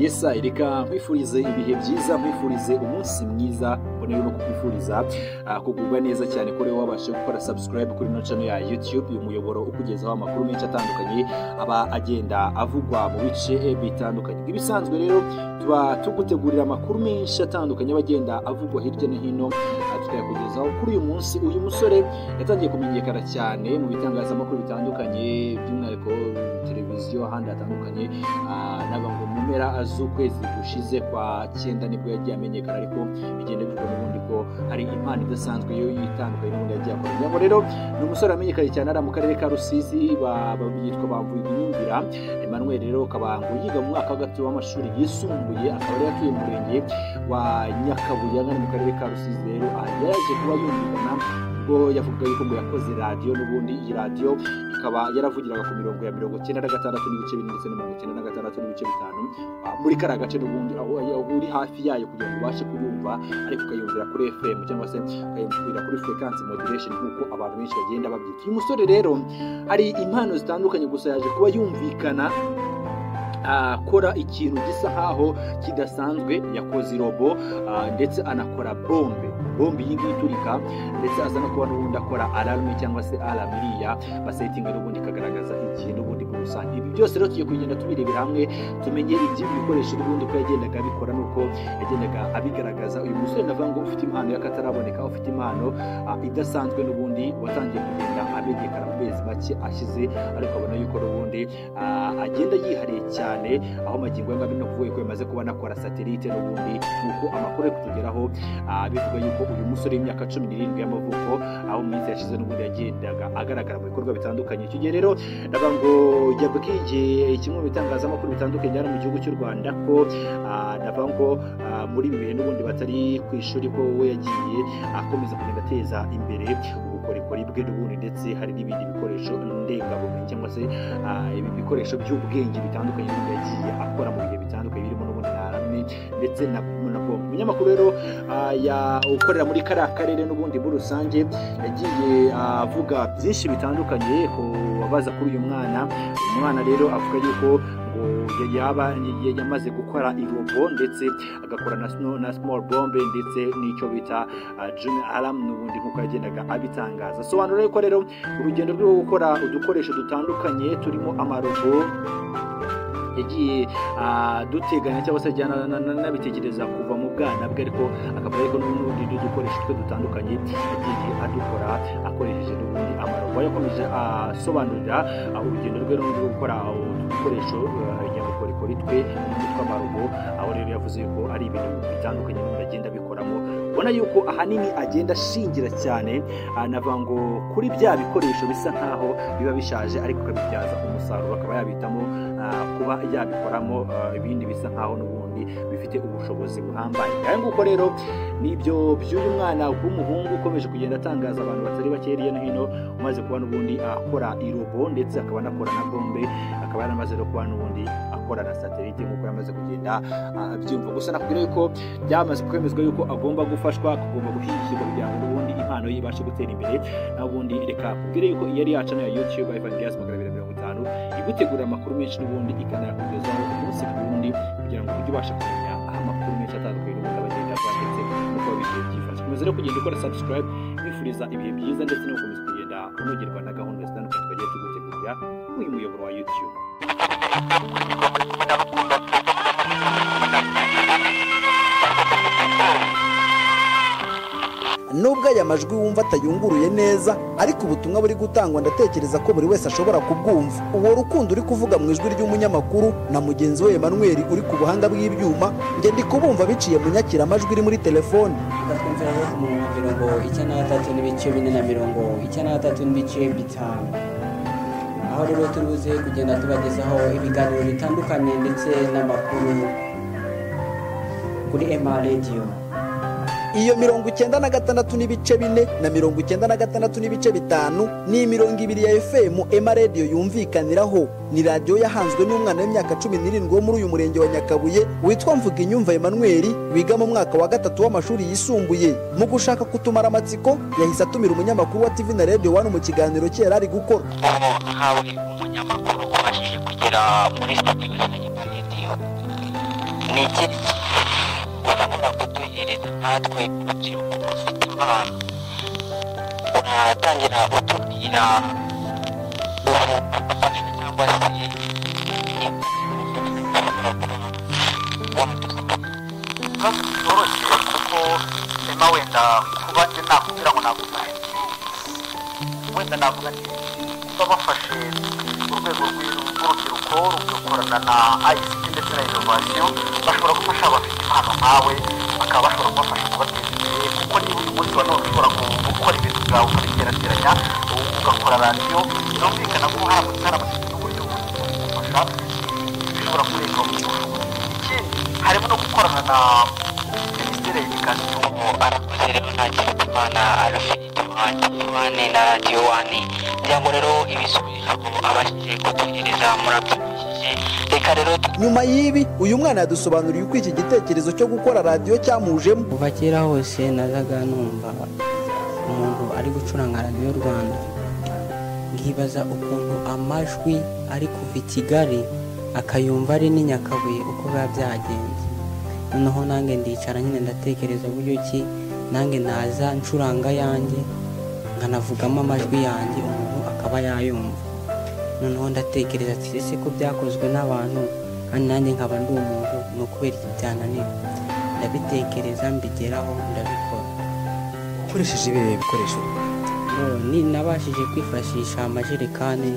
Yesa reka nkwifurize ibihe byiza, nkwifurize umunsi mwiza, bonero no kukwifuriza kugubwa neza cyane kuri wabashe gukora subscribe kuri no channel ya YouTube, uyu muyoboro ukugezaho amakuru menshi atandukanye aba agenda avugwa mu bice bitandukanye. Ibisanzwe rero tuba tugutegurira amakuru menshi atandukanye abagenda avugwa hirya no hino, tukayakugezaho kuri uyu munsi. Uyu musore yatangiye kumenyekana cyane mu bitangazamakuru bitandukanye, by'umwihariko televiziyo ahandi hatandukanye, n'abantu mu mpera z'ukwezi gushize kwa 9 nibwo yagiye amenyekana, ariko bigenda bivuga n'ubundi ko hari impano idasanzwe yo yitandukanye n'ubundi yagiye akora. Nyamara rero ni umusore amenyekanye cyane ari mu karere ka Rusizi, babiyitwa Bamvuye Inyumvira Emmanuel. Rero kabangu yiga mu mwaka wa gatatu w'amashuri yisumbuye, akaba yari atuye mu murenge wa Nyakabuye mu karere ka Rusizi. Rero yaje kuba yumvikana ubwo yavugaga yuko ngo yakoze radio, n'ubundi iyi radio ikaba yaravugiraga ku mirongo ya 96 n'ibice 4 ndetse na 96 n'ibice 5 muri kara gace, n'ubundi aho uri hafi yayo kugira ngo ubashe kuyumva, ariko ukayumvira kuri FM cyangwa se ukayumvira kuri frequency modulation nk'uko abantu benshi bagenda babyita. Uyu musore rero hari impano zitandukanye, gusa yaje kuba yumvikana akora ikintu gisa nkaho kidasanzwe. Yakoze robo ndetse anakora bombe y'ingi iturika, ndetse aza no kuba n'ubundi akora alarme cyangwa se alarmiriya basetinga n'ubundi kagaragaza igihe n'ubundi ku rusange. Ibi byose rero tugiye kugenda tubirebera hamwe, tumenye iby'ibi bikoresho n'ubundi ko yagendaga abikora nuko yagendaga abigaragaza. Uyu musore navuga ngo ufite impano y'akataraboneka, ufite impano idasanzwe n'ubundi watangiye kugenda amenyekana mu mezi make ashize, ariko abona yuko n'ubundi agenda yihariye cyane, aho magingo y'amabi no kuvuga ko yamaze kuba nakora satellite n'ubundi nuko amakuru yo kutugeraho bivuga yuko uyu musore w'imyaka 17 y'amavuko, aho mu minsi yashize n'ubundi yagendaga agaragara mu bikorwa bitandukanye. Icyo gihe rero ndavuga ngo yabwiye kimwe mu bitangazamakuru bitandukanye hano mu gihugu cy'u Rwanda ko ndavuga ngo muri ibi bihe n'ubundi batari ku ishuri, ko we yagiye akomeza kugenda ateza imbere ubukorikori bwe n'ubundi, ndetse hari n'ibindi bikoresho ndengabumenyi cyangwa se ibi bikoresho by'ubwenge bitandukanye n'ubundi yagiye akora mu bihe bitandukanye, birimo n'ubundi alarme ndetse na bombe. Umunyamakuru rero ukorera muri kariya karere n'ubundi muri rusange yagiye avuga byinshi bitandukanye ku babaza kuri uyu mwana rero avuga yuko ngo yamaze gukora irobo ndetse agakora na small bombe ndetse n'icyo bita junior alarm n'ubundi nk'uko yagendaga abitangaza. Sobanura yuko rero urugendo rwo gukora udukoresho dutandukanye turimo amarobo yagiye duteganya cyangwa se ajyana n'abitekereza kuva mu bwana bwe, ariko akaba ariko n'ubundi dukoresho twe dutandukanye yagiye adukora akoresheje n'ubundi amarobo. Yakomeje asobanurira urugendo rwe rwo gukora udukoresho nyabukorikori twe tw'amarobo, aho rero yavuze ko ari ibintu bitandukanye n'ubundi agenda bikoramo. Ubona yuko ahanini agenda ashingira cyane navuga ngo kuri bya bikoresho bisa nkaho biba bishaje, ariko akabibyaza umusaruro, akaba yabitamo kuba yabikoramo ibindi bisa nkaho n'ubundi bifite ubushobozi buhambaye. Aya nguko rero nibyo by'uyu mwana w'umuhungu ukomeje kugenda atangaza abantu batari bake hirya no hino, umaze kuba n'ubundi akora irobo ndetse akaba anakora na bombe, akaba yaramaze no kuba n'ubundi akora na satellite nk'uko yamaze kugenda byumva. Gusa nakubwira yuko byamaze kwemezwa yuko agomba gufashwa, agomba gushyigikirwa kugira ngo n'ubundi impano ye ibashe gutera imbere. N'ubundi reka kubwire yuko yari yacana ya YouTube Evangelias 250 igutegura amakuru menshi n'ubundi ikanakugezaho umunsi ku wundi, kugira ngo ujye ubasha kumenya amakuru menshi atandukanye n'ubundi abagenda banditse uko bigiye byifashe. Komeza rero kugenda ukora subscribe, wifuriza ibihe byiza ndetse no gukomeza kugenda unogerwa na gahunda zitandukanye twagiye tugutegurira kuri uyu muyoboro wa YouTube. Nubwo aya majwi wumva atayunguruye neza, ariko ubutumwa buri gutangwa ndatekereza ko buri wese ashobora kubwumva. Uwo rukundo uri kuvuga mu ijwi ry'umunyamakuru na mugenzi we Emmanuel uri ku buhanga bw'ibyuma, nge ndi kubumva biciye mu nyakiramajwi iri muri telefone. Twumvira rero mu mirongo 93 n'ibice 4 na mirongo 93 n'ibice 5, aho rero turuze kugenda tubagezaho ibiganiro bitandukanye ndetse n'amakuru kuri Emma Radio. iyo 96 n'ibice 4 na 96 n'ibice 5 ni imirongo ibiri ya FM Ema Radio yumvikaniraho. Ni radio yahanzwe n'umwana w'imyaka 17 wo muri uyu murenge wa Nyakabuye witwa Mvuginyumva Emmanuel wiga mu mwaka wa 3 w'amashuri yisumbuye. Mu gushaka kutumara amatsiko yahise atumira umunyamakuru wa TV na Radio 1 mu kiganiro cye yari ari gukora. Hawe umunyamakuru ubashije kugera muri studio ya Radio ni iki urabona kuduhereza natwe urubyiruko rufite impano uratangira utubwira cyangwa se byoroshye kuko Ema wenda kuba njye nakubwira ngo nagufashe wenda navuga nti kuba bafashe urwego rw'urubyiruko rugakorana na ICT ndetse na innovation bashobora gufasha abafite impano nkawe bakaba bashobora kubafasha kubateza imbere kuko niba uyu munsi wa none ushobora gukora ibintu byawe ukabiterateranya ugakora radiyo birumvikana ko haramutse n'uburyo bugufasha bishobora kurenga mu bushobozi. Ikindi harimo no gukorana na minisiteri y'edikasiyo arakoze rero ntagira imana arafite wanjye na Radio 1 kugira ngo rero ibisubizo abashije kutuhereza murabyumvishije. Reka rero Nyuma y'ibi uyu mwana yadusobanuriye uko iki gitekerezo cyo gukora radio cyamujemo. kuva kera hose nazaga numva umuntu ari gucuranga Radio Rwanda ngibaza ukuntu amajwi ari kuva i Kigali akayumva ari ni Nyakabuye uko biba byagenze. Noneho nange ndicara nyine ndatekereza uburyo ki nange naza ncuranga yanjye nkanavugamo amajwi yanjye umuntu akaba yayumva. Noneho ndatekereza ati ese ko byakozwe n'abantu kandi nanjye nkaba ndi umuntu ni ukubera iki byananira. Ndabitekereza mbigeraho ndabikora. Ukoresheje ibi bikoresho Ni nabashije kwifashisha amajerekani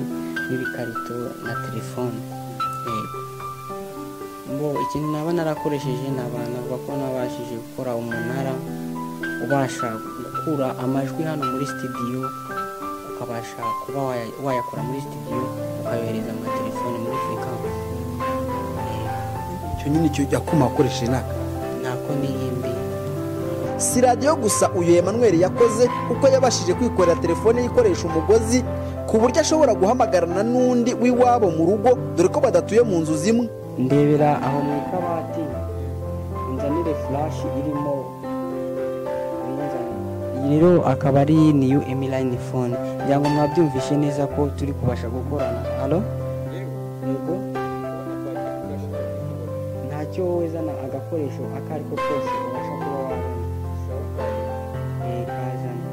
n'ibikarito na telefone. Ikintu naba narakoresheje n'abana bako nabashije gukora umunara ubasha gukura amajwi hano muri studio ukabasha kuba wayakora muri studio ukayohereza mu telefone muri frequency. icyo nyine cyo yakuma akoresheje Nako nihimbi. Si radio gusa uyu Emmanuel yakoze kuko yabashije kwikorera telefone yikoresha umugozi ku buryo ashobora guhamagarana n'undi w'iwabo mu rugo dore ko badatuye mu nzu zimwe. Ndebera aho mu kabati nzanire flash irimo iyi rero akaba ari niyo Emiline phone kugira ngo mwabyumvishe neza ko turi kubasha gukorana. Allo yego ntacyo wezana agakoresho akari ko kose ubasha kuba wabona kazana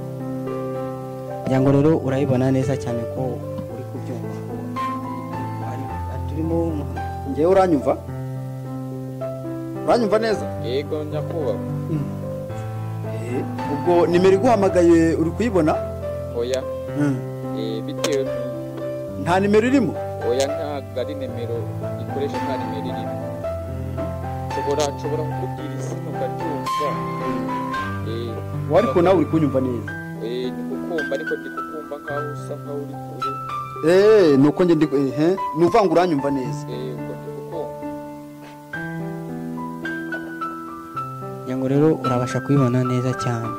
kugira ngo rero urayibona neza cyane ko uri kubyumva ko ari turimo. Ngewe uranyumva neza? Yego nyakubahwa. Ubwo nimero iguhamagaye uri kuyibona? Oya. Bitewe nta nimero irimo? Oya ntabwo ari nimero ikoresha nta nimero irimo. Nshobora kukubwira izina ukaryumva. Ariko nawe uri kunyumva neza? Ndi kukumva ariko ndi kukumva nkaho usa nkaho uri kure. Nuko nge ndi ni uvanga uranyumva neza? Yango rero urabasha kubibona neza cyane.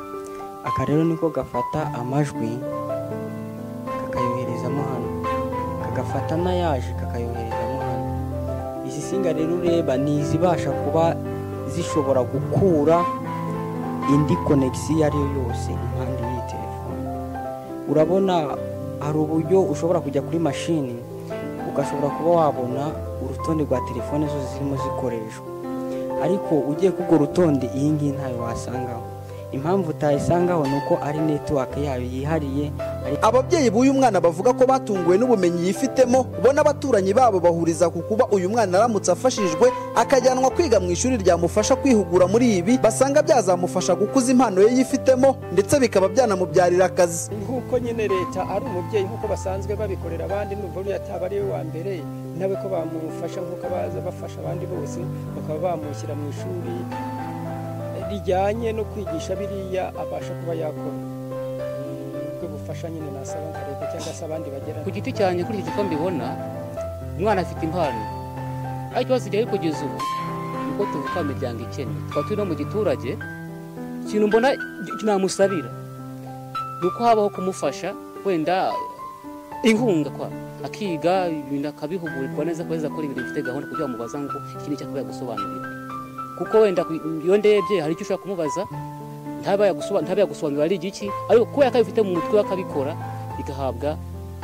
Aka rero niko gafata amajwi kakayoherezamo hano, kagafata n'ayaje kakayoherezamo hano. Izi singa rero ureba ni izibasha kuba zishobora gukura indi connection ari yo yose impande y'iyi telefone. Urabona hari uburyo ushobora kujya kuri machine ugashobora kuba wabona urutonde rwa telefone zose zirimo zikoreshwa, ariko ugiye kugura rutonde iyi ngiyi ntayo wasangaho. Impamvu utayisangaho nuko ari network yayo yihariye. Ababyeyi b'uyu mwana bavuga ko batunguwe n'ubumenyi yifitemo, bona abaturanyi babo bahuriza ku kuba uyu mwana aramutse afashijwe akajyanwa kwiga mu ishuri ryamufasha kwihugura muri ibi, basanga byazamufasha gukuza impano ye yifitemo ndetse bikaba byanamubyarira akazi. Nk'uko nyine leta ari umubyeyi nk'uko basanzwe babikorera abandi, n'ubwo yataba ari we wa mbere nawe ko bamufasha nk'uko baza bafasha abandi bose, bakaba bamushyira mu ishuri rijyanye no kwigisha biriya abasha kuba yakora. Ubwo bufasha nyine nasaba nka leta cyangwa se abandi bagera. Ku giti cyanjye kuri iki gikombe mbibona umwana afite impano, ariko ikibazo kigera kugeza ubu nuko tuvuka mu miryango ikennye, tukaba turi no mu giturage ikintu mbona namusabira ni uko habaho kumufasha wenda inkunga kwa akiga ibintu akabihugurirwa neza kweza akora ibintu bifite gahunda kugira ngo mubaza ngo ikindi cyakubaya gusobanurira kuko wenda iyo ndebye hari icyo ushaka kumubaza ntabaya gusobanurira ari igiki ariko kuko yakabifite mu mutwe akabikora igahabwa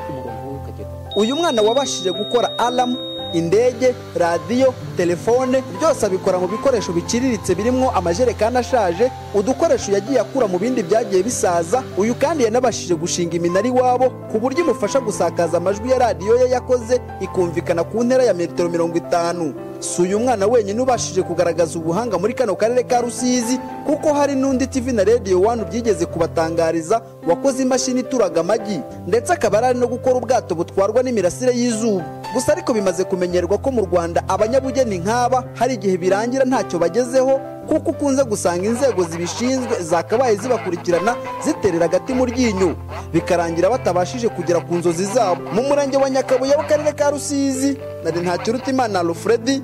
umurongo ukagera. Uyu mwana wabashije gukora alarm, indege, radiyo, telefone, byose abikora mu bikoresho biciriritse birimo amajerekani ashaje, udukoresho yagiye akura mu bindi byagiye bisaza. Uyu kandi yanabashije gushinga iminara iwabo ku buryo imufasha gusakaza amajwi ya radiyo ye yakoze ikumvikana ku ntera ya metero 50. Si uyu mwana wenyine ubashije kugaragaza ubuhanga muri kano karere ka Rusizi, kuko hari n'undi TV na Radio 1 byigeze kubatangariza wakoze imashini ituraga amagi, ndetse akaba ari no gukora ubwato butwarwa n'imirasire y'izuba. Gusa ariko bimaze kumenyerwa ko mu Rwanda abanyabugeni nk'aba hari igihe birangira ntacyo bagezeho, kuko ukunze gusanga inzego zibishinzwe zakabaye zibakurikirana ziterera agati mu ryinyo, bikarangira batabashije kugera ku nzozi zabo. Mu murenge wa Nyakabuye w'akarere ka Rusizi, nari Ntakirutimana Alfred,